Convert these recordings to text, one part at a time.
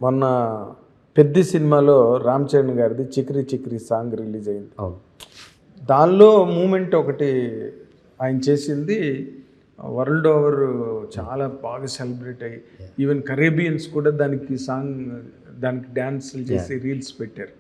మొన్న పెద్ద సినిమాలో రామ్ చరణ్ గారిది చిక్రీ చిక్రీ సాంగ్ రిలీజ్ అయింది. అవును. దానిలో మూమెంట్ ఒకటి ఆయన చేసింది వరల్డ్ ఓవర్ చాలా బాగా సెలబ్రేట్ అయ్యి ఈవెన్ కరేబియన్స్ కూడా దానికి డ్యాన్సులు చేసి రీల్స్ పెట్టారు.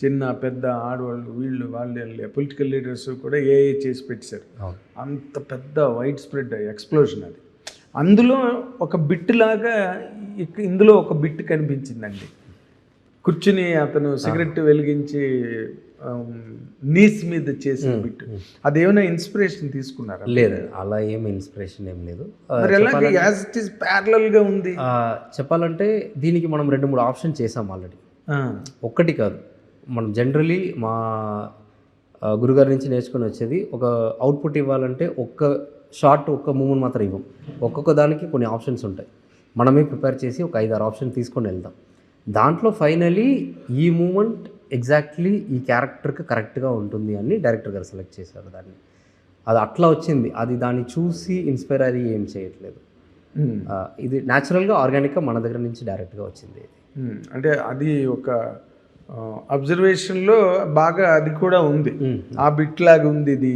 చిన్న పెద్ద ఆడవాళ్ళు వాళ్ళు పొలిటికల్ లీడర్స్ కూడా ఏ చేసి పెట్టారు. అంత పెద్ద వైడ్ స్ప్రెడ్ ఎక్స్ప్లోజన్ అది. అందులో ఒక బిట్ లాగా ఇందులో ఒక బిట్ కనిపించిందండి. కూర్చుని అతను సిగరెట్ వెలిగించి నీస్ మీద చేసిన బిట్. అదేమైనా ఇన్స్పిరేషన్ తీసుకున్నారా? లేదు, అలా ఏమి ఇన్స్పిరేషన్ ఏం లేదు. యాజ్ ఇట్ ఈస్ ప్యారలల్ గా ఉంది. చెప్పాలంటే దీనికి మనం 2-3 ఆప్షన్ చేసాం ఆల్రెడీ. ఒక్కటి కాదు, మనం జనరలీ మా గురుగారి నుంచి నేర్చుకుని వచ్చేది, ఒక అవుట్పుట్ ఇవ్వాలంటే ఒక్క షార్ట్ ఒక్క మూమెంట్ మాత్రం ఇవ్వం. ఒక్కొక్క దానికి కొన్ని ఆప్షన్స్ ఉంటాయి. మనమే ప్రిపేర్ చేసి ఒక 5-6 ఆప్షన్ తీసుకొని వెళ్దాం. దాంట్లో ఫైనలీ ఈ మూమెంట్ ఎగ్జాక్ట్లీ ఈ క్యారెక్టర్కి కరెక్ట్గా ఉంటుంది అని డైరెక్టర్ గారు సెలెక్ట్ చేశారు దాన్ని. అది అట్లా వచ్చింది. అది దాన్ని చూసి ఇన్స్పైర్ అది ఏం చేయట్లేదు. ఇది న్యాచురల్గా ఆర్గానిక్గా మన దగ్గర నుంచి డైరెక్ట్గా వచ్చింది. అంటే అది ఒక అబ్జర్వేషన్లో బాగా అది కూడా ఉంది. ఆ బిట్ లాగా ఉంది ఇది.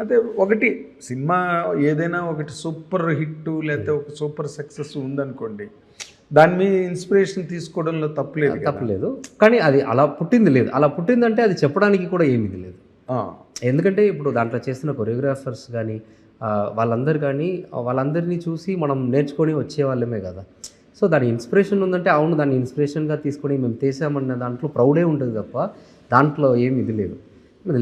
అదే ఒకటి సినిమా ఏదైనా ఒకటి సూపర్ హిట్ లేకపోతే ఒక సూపర్ సక్సెస్ ఉందనుకోండి, దాని మీద ఇన్స్పిరేషన్ తీసుకోవడంలో తప్పులేదు. కానీ అది అలా పుట్టింది లేదు. అలా పుట్టిందంటే అది చెప్పడానికి కూడా ఏమీ లేదు. ఎందుకంటే ఇప్పుడు దాంట్లో చేస్తున్న కొరియోగ్రాఫర్స్ కానీ వాళ్ళందరినీ చూసి మనం నేర్చుకొని వచ్చేవాళ్ళమే కదా. సో దాని ఇన్స్పిరేషన్ ఉందంటే అవును, దాన్ని ఇన్స్పిరేషన్గా తీసుకొని మేము చేసామన్న దాంట్లో ప్రౌడే ఉంటుంది తప్ప దాంట్లో ఏమి ఇది లేదు.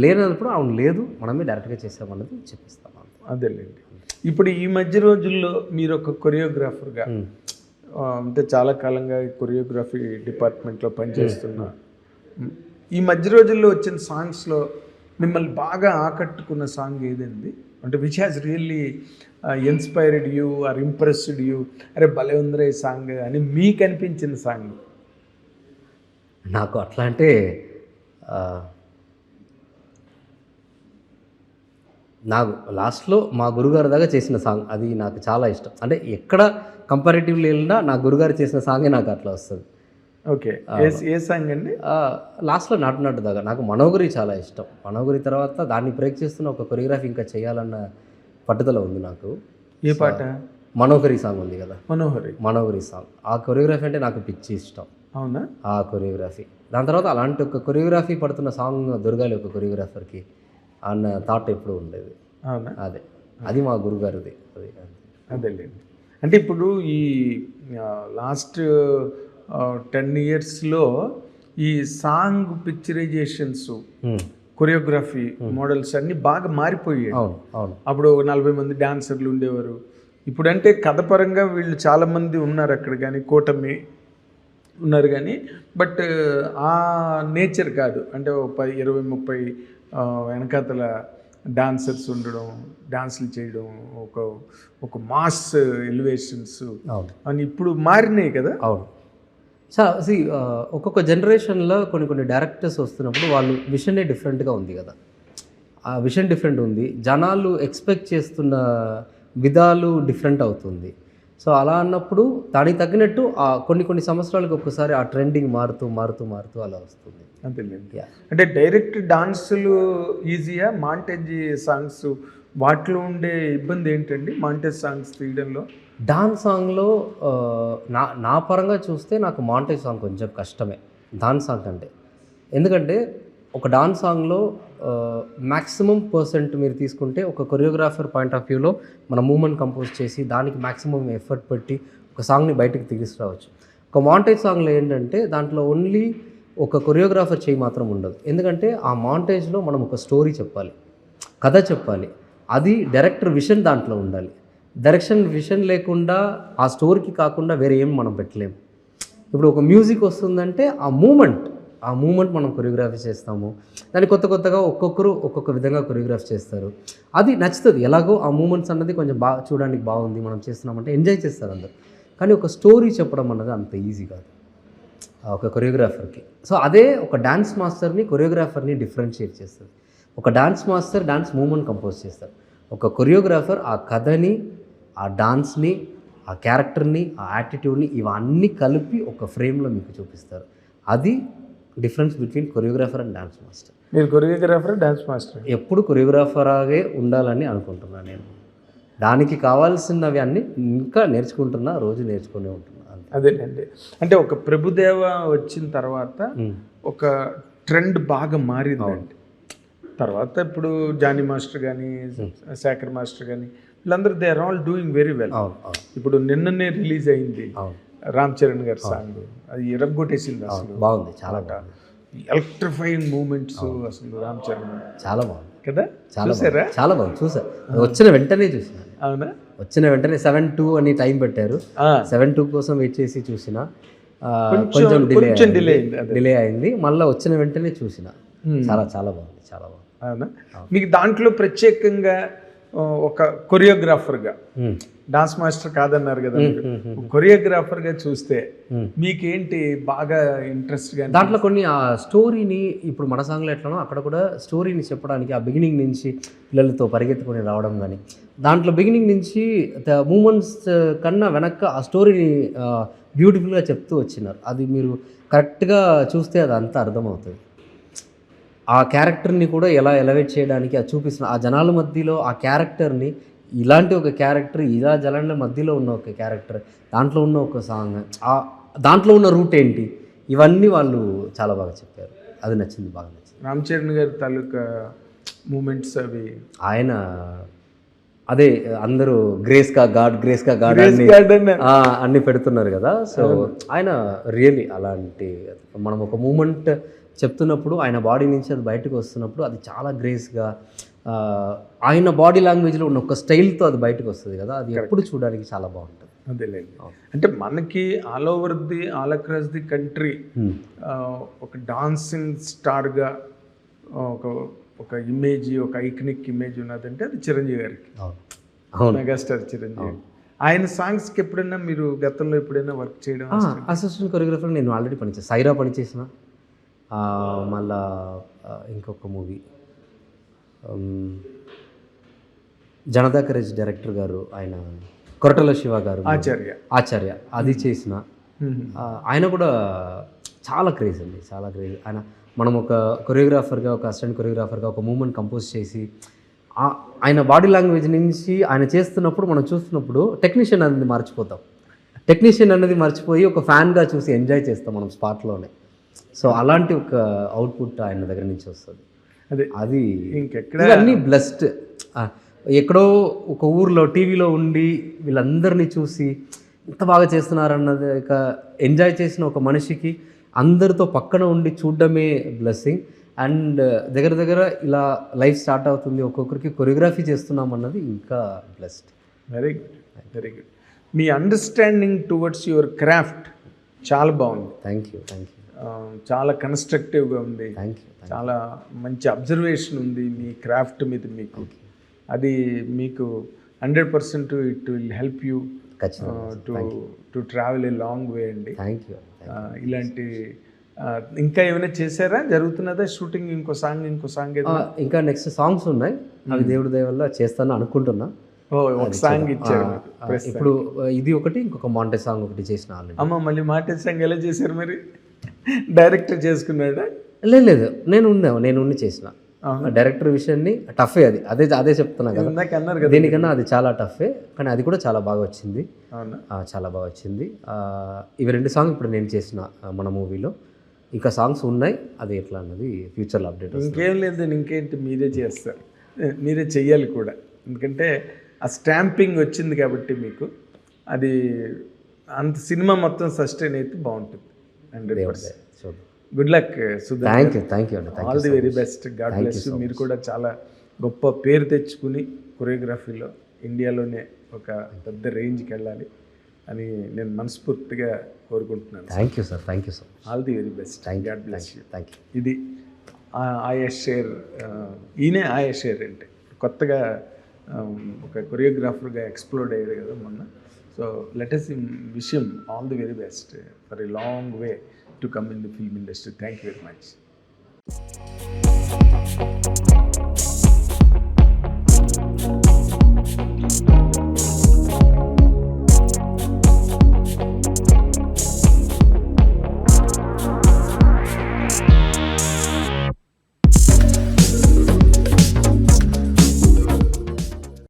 లేనప్పుడు అవును లేదు, మనమే డైరెక్ట్గా చేసామన్నది చెప్పిస్తాం. అదేలేండి. ఇప్పుడు ఈ మధ్య రోజుల్లో మీరు ఒక కొరియోగ్రాఫర్గా అంటే చాలా కాలంగా కొరియోగ్రఫీ డిపార్ట్మెంట్లో పనిచేస్తున్నా, ఈ మధ్య రోజుల్లో వచ్చిన సాంగ్స్లో మిమ్మల్ని బాగా ఆకట్టుకున్న సాంగ్ ఏదండి? అంటే which has really inspired you or impressed you, అరే భలే ఉందిరా ఈ సాంగ్ అని మీకు అనిపించిన సాంగ్? నాకు అట్లా అంటే నాకు లాస్ట్లో మా గురుగారి దాకా చేసిన సాంగ్ అది నాకు చాలా ఇష్టం. అంటే ఎక్కడ కంపారిటివ్లీ వెళ్ళినా నా గురుగారు చేసిన సాంగే నాకు అట్లా వస్తుంది. ఓకే, ఏ సాంగ్ అండి? లాస్ట్లో నాటు దాకా నాకు మనోగురి చాలా ఇష్టం. మనోగురి తర్వాత దాన్ని బ్రేక్ చేస్తున్న ఒక కొరియోగ్రఫీ ఇంకా చేయాలన్న పట్టుదల ఉంది నాకు. ఏ పాట? మనోహరి సాంగ్ ఉంది కదా, మనోహరి సాంగ్. ఆ కొరియోగ్రఫీ అంటే నాకు పిచ్చి ఇష్టం. అవునా? ఆ కొరియోగ్రఫీ. దాని తర్వాత అలాంటి ఒక కొరియోగ్రఫీ పడుతున్న సాంగ్ దొరకాలి ఒక కొరియోగ్రాఫర్కి అన్న థాట్ ఎప్పుడు ఉండేది. అవునా? అది మా గురుగారిది. అదేలేండి. అంటే ఇప్పుడు ఈ లాస్ట్ 10 yearsలో ఈ సాంగ్ పిక్చరైజేషన్స్, కొరియోగ్రఫీ మోడల్స్ అన్నీ బాగా మారిపోయాయి. అప్పుడు 40 మంది డాన్సర్లు ఉండేవారు. ఇప్పుడంటే కథ పరంగా వీళ్ళు చాలామంది ఉన్నారు అక్కడ, కానీ కూటమి ఉన్నారు కానీ, బట్ ఆ నేచర్ కాదు. అంటే 20-30 వెనకాతల డాన్సర్స్ ఉండడం, డాన్సులు చేయడం, ఒక మాస్ ఎలివేషన్స్ అని ఇప్పుడు మారినాయి కదా. అవును. ఒక్కొక్క జనరేషన్లో కొన్ని డైరెక్టర్స్ వస్తున్నప్పుడు వాళ్ళు విషనే డిఫరెంట్గా ఉంది కదా. ఆ విషన్ డిఫరెంట్ ఉంది, జనాలు ఎక్స్పెక్ట్ చేస్తున్న విధాలు డిఫరెంట్ అవుతుంది. సో అలా అన్నప్పుడు దానికి తగ్గినట్టు కొన్ని సంవత్సరాలకు ఒక్కసారి ఆ ట్రెండింగ్ మారుతూ అలా వస్తుంది. అంతేలేండి. అంటే డైరెక్ట్ డాన్సులు ఈజీయా, మాంటేజ్ సాంగ్స్ వాటిలో ఉండే ఇబ్బంది ఏంటండి మాంటేజ్ సాంగ్స్ తీయడంలో? డాన్స్ సాంగ్లో నా పరంగా చూస్తే నాకు మాంటేజ్ సాంగ్ కొంచెం కష్టమే డాన్స్ సాంగ్ అంటే. ఎందుకంటే ఒక డాన్స్ సాంగ్లో మ్యాక్సిమం % మీరు తీసుకుంటే ఒక కొరియోగ్రాఫర్ పాయింట్ ఆఫ్ వ్యూలో మన మూమెంట్ కంపోజ్ చేసి దానికి మ్యాక్సిమం ఎఫర్ట్ పెట్టి ఒక సాంగ్ని బయటకు తీసుకురావచ్చు. ఒక మాంటేజ్ సాంగ్లో ఏంటంటే దాంట్లో ఓన్లీ ఒక కొరియోగ్రాఫర్ చేయి మాత్రం ఉండదు. ఎందుకంటే ఆ మాంటేజ్లో మనం ఒక స్టోరీ చెప్పాలి, కథ చెప్పాలి. అది డైరెక్టర్ విషన్ దాంట్లో ఉండాలి. విషన్ లేకుండా ఆ స్టోరీకి కాకుండా వేరే ఏం మనం పెట్టలేము. ఇప్పుడు ఒక మ్యూజిక్ వస్తుందంటే ఆ మూమెంట్ మనం కొరియోగ్రఫీ చేస్తాము. దాన్ని కొత్తగా ఒక్కొక్కరు ఒక్కొక్క విధంగా కొరియోగ్రాఫ్ చేస్తారు. అది నచ్చుతుంది. ఎలాగో ఆ మూమెంట్స్ అన్నది కొంచెం చూడడానికి బాగుంది, మనం చేస్తున్నామంటే ఎంజాయ్ చేస్తారు అందరు. కానీ ఒక స్టోరీ చెప్పడం అన్నది అంత ఈజీ కాదు ఒక కొరియోగ్రాఫర్కి. సో అదే ఒక డాన్స్ మాస్టర్ని కొరియోగ్రాఫర్ని డిఫరెన్షియేట్ చేస్తుంది. ఒక dance master dance moment compose చేస్తారు. ఒక కొరియోగ్రాఫర్ ఆ కథని, ఆ డాన్స్ని, ఆ ఆ క్యారెక్టర్ని, ఆ యాటిట్యూడ్ని ఇవన్నీ కలిపి ఒక ఫ్రేమ్లో మీకు చూపిస్తారు. అది difference between choreographer and dance master. మీరు కొరియోగ్రాఫర్, డాన్స్ మాస్టర్? ఎప్పుడు కొరియోగ్రాఫరాగే ఉండాలని అనుకుంటున్నాను నేను. దానికి కావాల్సినవి అన్నీ ఇంకా నేర్చుకుంటున్నా, రోజు నేర్చుకునే ఉంటున్నా. అదేనండి. అంటే ఒక ప్రభుదేవ వచ్చిన తర్వాత ఒక ట్రెండ్ బాగా మారిందండి. తర్వాత ఇప్పుడు జానీ మాస్టర్ కానీ, శేఖర్ మాస్టర్ కానీ, వీళ్ళందరూ they are all doing very well. ఇప్పుడు నిన్ననే రిలీజ్ అయింది రామ్ చరణ్ గారి సాంగ్, అది ఎరగొట్టేసింది అసలు. బాగుంది, చాలా బాగుంది. ఎలక్ట్రిఫైయింగ్ మూమెంట్స్ అసలు రామ్ చరణ్, చాలా బాగుంది కదా? చూసారా? చాలా బాగుంది, చూసా. వచ్చిన వెంటనే చూసిన. అవునా? వచ్చిన వెంటనే 7:02 అని టైం పెట్టారు. 7:02 కోసం వెయిట్ చేసి చూసిన. కొంచెం డిలే అయింది. మళ్ళీ వచ్చిన వెంటనే చూసిన. చాలా చాలా బాగుంది, చాలా బాగుంది. అవునా? మీకు దాంట్లో ప్రత్యేకంగా ఒక కొరియోగ్రాఫర్గా, డాన్స్ మాస్టర్ కాదన్నారు కదా, కొరియోగ్రాఫర్గా చూస్తే మీకేంటి బాగా ఇంట్రెస్ట్గా? దాంట్లో కొన్ని ఆ స్టోరీని, ఇప్పుడు మన సాంగ్లో ఎట్లనో అక్కడ కూడా స్టోరీని చెప్పడానికి ఆ బిగినింగ్ నుంచి పిల్లలతో పరిగెత్తుకొని రావడం కానీ, దాంట్లో బిగినింగ్ నుంచి మూమెంట్స్ కన్నా వెనక్క ఆ స్టోరీని బ్యూటిఫుల్గా చెప్తూ వచ్చినారు. అది మీరు కరెక్ట్గా చూస్తే అది అంతా అర్థమవుతుంది. ఆ క్యారెక్టర్ని కూడా ఎలా ఎలవేట్ చేయడానికి అది చూపిస్తున్న, ఆ జనాల మధ్యలో ఆ క్యారెక్టర్ని, ఇలాంటి ఒక క్యారెక్టర్, ఇలా జనాల మధ్యలో ఉన్న ఒక క్యారెక్టర్, దాంట్లో ఉన్న ఒక సాంగ్, దాంట్లో ఉన్న రూట్ ఏంటి, ఇవన్నీ వాళ్ళు చాలా బాగా చెప్పారు. అది నచ్చింది, బాగా నచ్చింది. రామ్ చరణ్ గారి తాలూకా మూమెంట్స్ అవి, ఆయన అదే అందరూ గ్రేస్గా గాడ్ అన్ని పెడుతున్నారు కదా. సో ఆయన రియల్లీ అలాంటి, మనం ఒక మూమెంట్ చెప్తున్నప్పుడు ఆయన బాడీ నుంచి అది బయటకు వస్తున్నప్పుడు అది చాలా గ్రేస్గా, ఆయన బాడీ లాంగ్వేజ్లో ఉన్న ఒక స్టైల్తో అది బయటకు వస్తుంది కదా, అది ఎప్పుడు చూడడానికి చాలా బాగుంటుంది. అదేలేండి. అంటే మనకి ఆల్ అక్రాస్ ది కంట్రీ ఒక డాన్సింగ్ స్టార్గా ఒక ఇమేజ్, ఒక ఐకనిక్ ఇమేజ్ ఉన్నదంటే అది చిరంజీవి గారికి. మెగాస్టార్ చిరంజీవి. ఆయన సాంగ్స్కి ఎప్పుడైనా మీరు గతంలో ఎప్పుడైనా వర్క్ చేయడం? అసిస్టెంట్ కొరియోగ్రాఫర్ నేను ఆల్రెడీ పనిచేసాను. సైరా పనిచేసిన, మళ్ళా ఇంకొక మూవీ జనతా కరేజ్ డైరెక్టర్ గారు, ఆయన కొరటల శివ గారు, ఆచార్య అది చేసిన. ఆయన కూడా చాలా క్రేజ్ అండి, చాలా క్రేజ్. మనం ఒక కొరియోగ్రాఫర్గా, ఒక అసిస్టెంట్ కొరియోగ్రాఫర్గా ఒక మూమెంట్ కంపోజ్ చేసి ఆయన బాడీ లాంగ్వేజ్ నుంచి ఆయన చేస్తున్నప్పుడు మనం చూస్తున్నప్పుడు టెక్నీషియన్ అనేది మర్చిపోయి ఒక ఫ్యాన్గా చూసి ఎంజాయ్ చేస్తాం మనం స్పాట్లోనే. సో అలాంటి ఒక అవుట్పుట్ ఆయన దగ్గర నుంచి వస్తుంది. అది అన్నీ బ్లెస్డ్. ఎక్కడో ఒక ఊర్లో టీవీలో ఉండి వీళ్ళందరినీ చూసి ఇంత బాగా చేస్తున్నారన్నది ఎంజాయ్ చేసిన ఒక మనిషికి అందరితో పక్కన ఉండి చూడడమే బ్లెస్సింగ్. అండ్ దగ్గర ఇలా లైఫ్ స్టార్ట్ అవుతుంది, ఒక్కొక్కరికి కొరియోగ్రఫీ చేస్తున్నాం అన్నది ఇంకా blessed. Very good. Me understanding towards your craft చాలా బాగుంది. Thank you. చాలా కన్స్ట్రక్టివ్గా ఉంది. చాలా మంచి అబ్జర్వేషన్ ఉంది మీ క్రాఫ్ట్ మీద మీకు. అది మీకు 100% it will help you to travel a long way అండి. Thank you. ఇలాంటి ఇంకా ఏమైనా చేశారా? జరుగుతున్నదా షూటింగ్? ఇంకో సాంగ్ ఇంకా నెక్స్ట్ సాంగ్స్ ఉన్నాయి, అవి దేవుడి దయ వల్ల చేస్తాను అనుకుంటున్నా. ఒక సాంగ్ ఇచ్చారు ఇప్పుడు, ఇది ఒకటి, ఇంకొక మాంటే సాంగ్ ఒకటి చేసిన ఆల్రెడీ. మళ్ళీ మాంటే సాంగ్ ఎలా చేశారు మరి? డైరెక్టర్ చేసుకున్నాడా? లేదు, నేను ఉండి చేసిన. డైరెక్టర్ విషయాన్ని టఫే, అదే చెప్తున్నా కదా, దీనికన్నా అది చాలా టఫే, కానీ అది కూడా చాలా బాగా వచ్చింది. చాలా బాగా వచ్చింది. ఇవి 2 సాంగ్ ఇప్పుడు నేను చేసిన మన మూవీలో. ఇంకా సాంగ్స్ ఉన్నాయి, అది ఎట్లా అన్నది ఫ్యూచర్లో అప్డేట్. ఇంకేం లేదు, ఇంకేంటి, మీరే చేస్తారు, మీరే చెయ్యాలి కూడా. ఎందుకంటే ఆ స్టాంపింగ్ వచ్చింది కాబట్టి మీకు అది అంత సినిమా మొత్తం సస్టైన్ అయితే బాగుంటుంది. 100%. Good luck Sudha. Thank you. All the very best. God bless you. మీరు కూడా చాలా గొప్ప పేరు తెచ్చుకుని కొరియోగ్రఫీలో ఇండియాలోనే ఒక పెద్ద రేంజ్కి వెళ్ళాలి అని నేను మనస్ఫూర్తిగా కోరుకుంటున్నాను. Thank you sir. All the very best. God bless you. Thank you. ఇది ఆయాష్ షేర్. ఈయనే ఆయాష్ షేర్ అంటే కొత్తగా ఒక కొరియోగ్రాఫర్గా ఎక్స్ప్లోర్డ్ అయ్యాడు కదా మొన్న. So let us wish him all the very best for a long way to come in the film industry. Thank you very much.